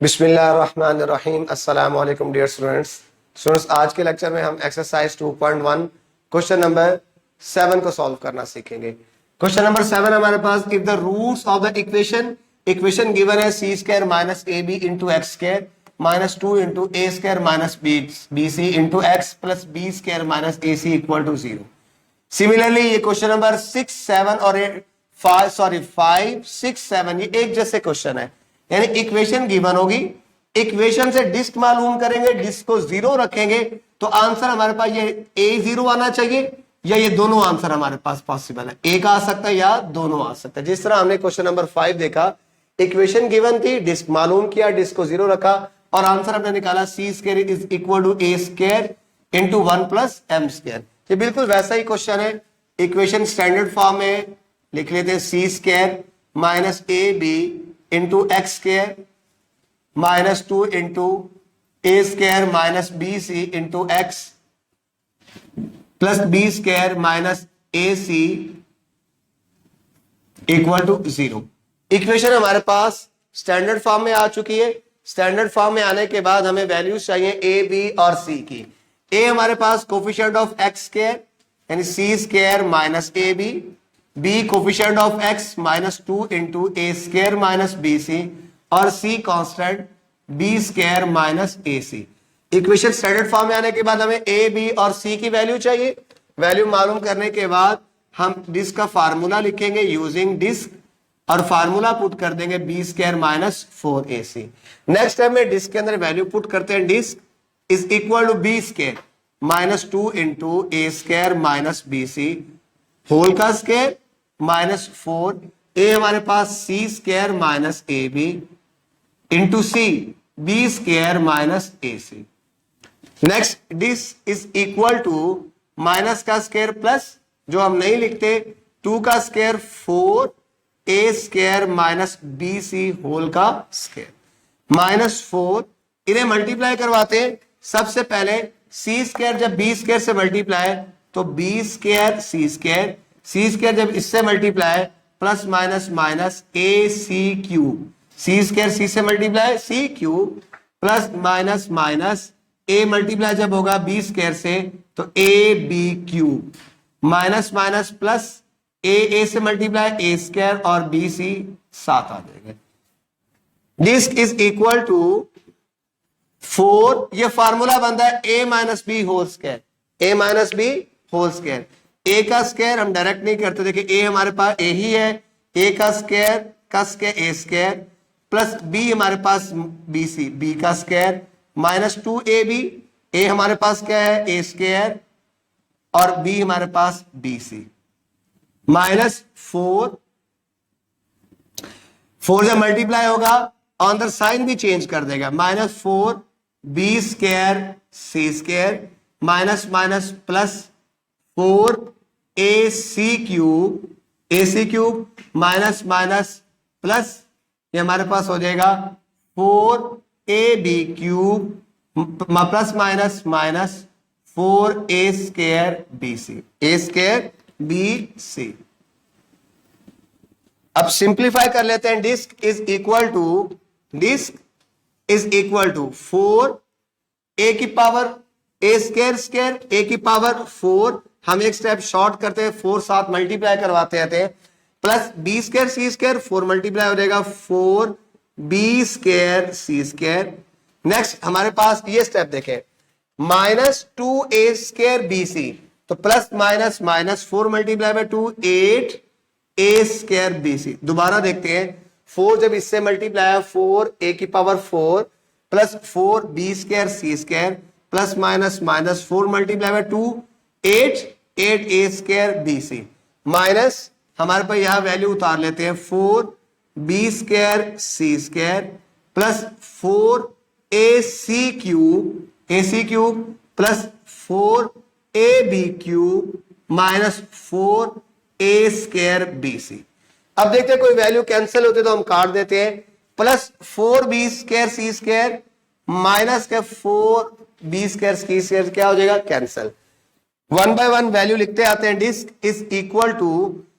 बिस्मिल्लाहिर्रहमानिर्रहीम। अस्सलामु अलैकुम डियर स्टूडेंट्स। आज के लेक्चर में हम एक्सरसाइज 2.1 क्वेश्चन नंबर 7 को सॉल्व करना सीखेंगे। क्वेश्चन नंबर 7 हमारे पास, if the roots of the equation given है C square minus A B into X square minus 2 into A square minus B C into X plus B square minus A C equal to 0। Similarly ये question number 6, 7 और 5, 6, 7 ये एक जैसे question है, यानी equation given होगी, equation से disc मालूम करेंगे, डिस्क को 0 रखेंगे तो आंसर हमारे पास ये ए 0 आना चाहिए, या ये दोनों आंसर हमारे पास पॉसिबल है, एक आ सकता है या दोनों आ सकता है। जिस तरह हमने क्वेश्चन नंबर 5 देखा, इक्वेशन गिवन थी, डिस्क मालूम किया, डिस्क को 0 रखा और आंसर हमने निकाला C square is equal to A square into 1 plus M square. ये बिल्कुल वैसा ही क्वेश्चन है। इक्वेशन स्टैंडर्ड फॉर्म में लिख लेते हैं, C square minus A B into X square minus 2 into A square minus B C into X plus B square minus A C equal to 0। Equation हमारे पास स्टैंडर्ड फॉर्म में आ चुकी है। Standard form में आने के बाद हमें वैल्यूज चाहिए ए बी और सी की। ए हमारे पास कोफिशिएंट ऑफ एक्स स्क्वायर यानी C square minus A B, B coefficient of X minus 2 into A square minus B C और C constant B square minus A C. Equation standard form में आने के बाद हमें A B और सी की value चाहिए। वैल्यू मालूम करने के बाद हम डिस्क का फार्मूला लिखेंगे यूजिंग डिस्क और फार्मूला पुट कर देंगे B square minus 4ac। Next time में डिस्क के अंदर वैल्यू पुट करते हैं, disc is equal to B square minus 2 into A square minus B C whole का स्क्वायर माइनस 4, ए हमारे पास C square minus A B into C B square minus A C. Next disc is equal to minus का square plus जो हम नहीं लिखते 2 का square 4 A square minus B C whole का स्क्वायर माइनस 4। इन्हें मल्टीप्लाई करवाते हैं। सबसे पहले सी स्क्वायर जब बी स्क्वायर से मल्टीप्लाई तो B square C square, C square जब इससे multiply plus minus minus A C cube, C square C से multiply C cube plus minus minus A multiply जब होगा बी स्क्वायर से तो A B cube minus minus plus ए से multiply A square और B C 7 आ जाएगा। Disc is equal to 4, ये फार्मूला बनता है ए माइनस बी होल स्क्वायर, ए माइनस बी होल स्क्वायर। ए का स्क्वायर हम डायरेक्ट नहीं करते, देखिए ए हमारे पास ए ही है, ए का स्क्वायर ए स्क्वायर प्लस बी हमारे पास बी सी, बी का स्क्वायर माइनस 2 ए बी, ए हमारे पास क्या है ए स्क्वायर और बी हमारे पास बी सी माइनस 4 जब मल्टीप्लाई होगा अंदर साइन भी चेंज कर देगा, minus 4 B square C square minus minus plus 4 A C cube minus minus plus ये हमारे पास हो जाएगा 4 A B cube plus minus minus 4 A square B C, A square B C. अब सिंप्लीफाई कर लेते हैं। Disc is equal to 4 A की पावर ए स्क्वायर ए की पावर 4, हम एक स्टेप शॉर्ट करते हैं, 4 साथ मल्टीप्लाई करवाते रहते हैं, plus B square C square 4 multiply हो जाएगा 4 B square C square. Next हमारे पास ये स्टेप देखें, minus 2 A square B C तो plus minus minus 4 multiply by 2 8 A square B C. दोबारा देखते हैं, 4 जब इससे मल्टीप्लाई है 4 ए की power 4 plus 4 B square C square plus minus minus 4 multiply by 2 8 A square B C minus हमारे पास यहां वैल्यू उतार लेते हैं 4 B square C square plus 4 A C cube plus 4 A B cube minus 4 A square B C. अब देखते हैं कोई वैल्यू कैंसिल होती है तो हम काट देते हैं, plus 4 B square C square minus के 4 बी स्क्वायर सी स्क्वायर क्या हो जाएगा कैंसिल। 1 बाय 1 वैल्यू लिखते आते हैं। डिस्क इज इक्वल टू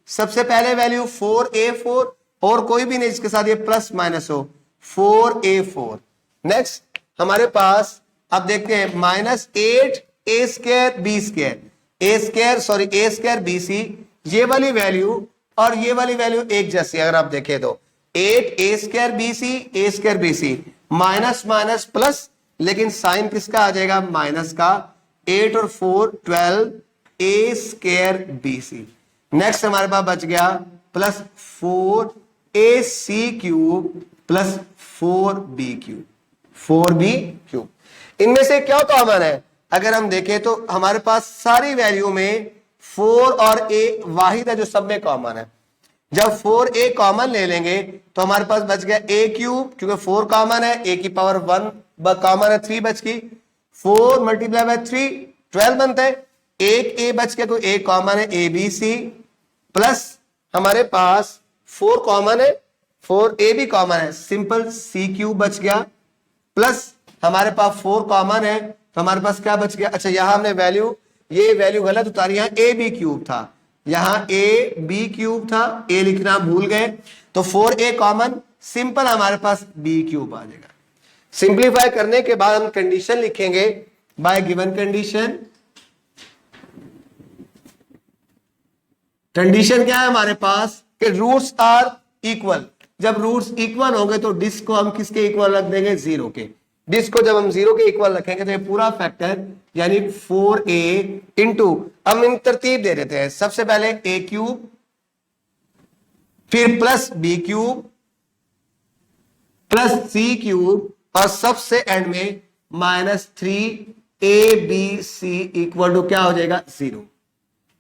सबसे पहले वैल्यू 4a4 और कोई भी नहीं जिसके साथ ये प्लस माइनस हो 4a4 नेक्स्ट हमारे पास अब देखते हैं -8 A square B square, A square B सी, ये वाली वैल्यू और ये वाली वैल्यू एक जैसी अगर आप देखें तो 8 A square B C minus minus plus, लेकिन साइन किसका आ जाएगा माइनस का, 8 और 4 12 A square B C. Next हमारे पास बच गया plus 4 A C cube plus 4b cube. इनमें से क्या कॉमन है अगर हम देखें तो हमारे पास सारी वैल्यू में 4 और a वाहिद है जो सब में कॉमन है। जब 4a कॉमन ले लेंगे तो हमारे पास बच गया a क्यूब, क्योंकि 4 कॉमन है, a की पावर 1 कॉमन है, 3 बच गई, 4 मल्टीप्लाई बाय 3 12 बनता है, एक a बच गया तो a कॉमन है a b c, प्लस हमारे पास 4 कॉमन है, 4a भी कॉमन है, सिंपल c क्यूब बच गया, प्लस हमारे पास 4 कॉमन है तो हमारे पास क्या बच गया, अच्छा यहां हमने वैल्यू, ये वैल्यू गलत उतारी, यहां ए बी क्यूब था, यहां ए बी क्यूब था, ए लिखना भूल गए, तो 4a कॉमन, सिंपल हमारे पास b क्यूब आ जाएगा। सिंप्लीफाई करने के बाद हम कंडीशन लिखेंगे बाय गिवन कंडीशन। कंडीशन क्या है हमारे पास कि रूट्स आर इक्वल, जब रूट्स इक्वल होंगे तो डिस्क को हम किसके इक्वल रख देंगे, 0 के। डिस्क को जब हम 0 के इक्वल रखेंगे तो ये पूरा फैक्टर यानी 4a इंटू, हम इन तरतीब दे देते हैं, सबसे पहले a क्यूब, फिर plus b cube plus c cube, और सबसे एंड में -3abc इक्वल टू क्या हो जाएगा 0।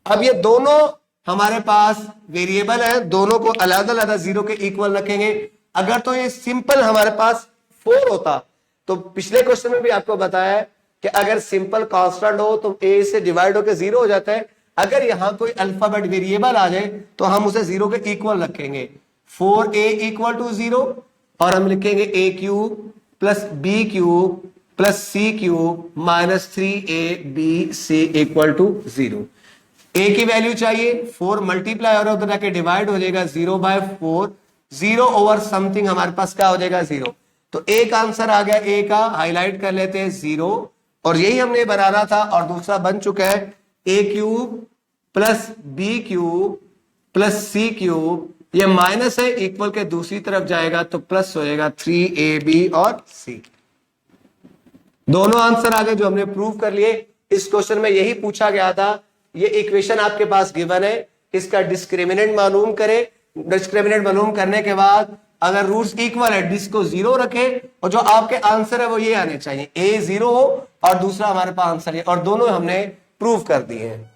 अब ये दोनों हमारे पास वेरिएबल है, दोनों को अलग अलग 0 के इक्वल रखेंगे। अगर तो ये सिंपल हमारे पास 4 होता तो पिछले क्वेश्चन में भी आपको बताया कि अगर सिंपल कांस्टेंट हो तो a से डिवाइड होकर 0 हो जाता है। अगर यहां कोई अल्फाबेट वेरिएबल आ जाए तो हम उसे 0 के इक्वल रखेंगे, 4a इक्वल टू 0, और हम लिखेंगे a cube plus b cube plus c cube -3abc equal to 0। a की वैल्यू चाहिए, 4 मल्टीप्लाई और उधर जाके डिवाइड हो जाएगा 0/4, 0 ओवर समथिंग हमारे पास क्या हो जाएगा 0। तो एक आंसर आ गया a का, हाईलाइट कर लेते हैं 0, और यही हमने बनाना था, और दूसरा बन चुका है a cube plus b cube plus c cube, ये माइनस है, इक्वल के दूसरी तरफ जाएगा तो प्लस हो जाएगा 3ab और c। दोनों आंसर आ गए जो हमने प्रूव कर लिए। इस क्वेश्चन में यही पूछा गया था, ये इक्वेशन आपके पास गिवन है, इसका डिस्क्रिमिनेंट मालूम करें, डिस्क्रिमिनेंट मालूम करने के बाद अगर रूट्स इक्वल है डिस्क को 0 रखे, और जो आपके आंसर है वो ये आने चाहिए, a 0 हो और दूसरा हमारे पास आंसर है, और दोनों हमने प्रूव कर दिए हैं।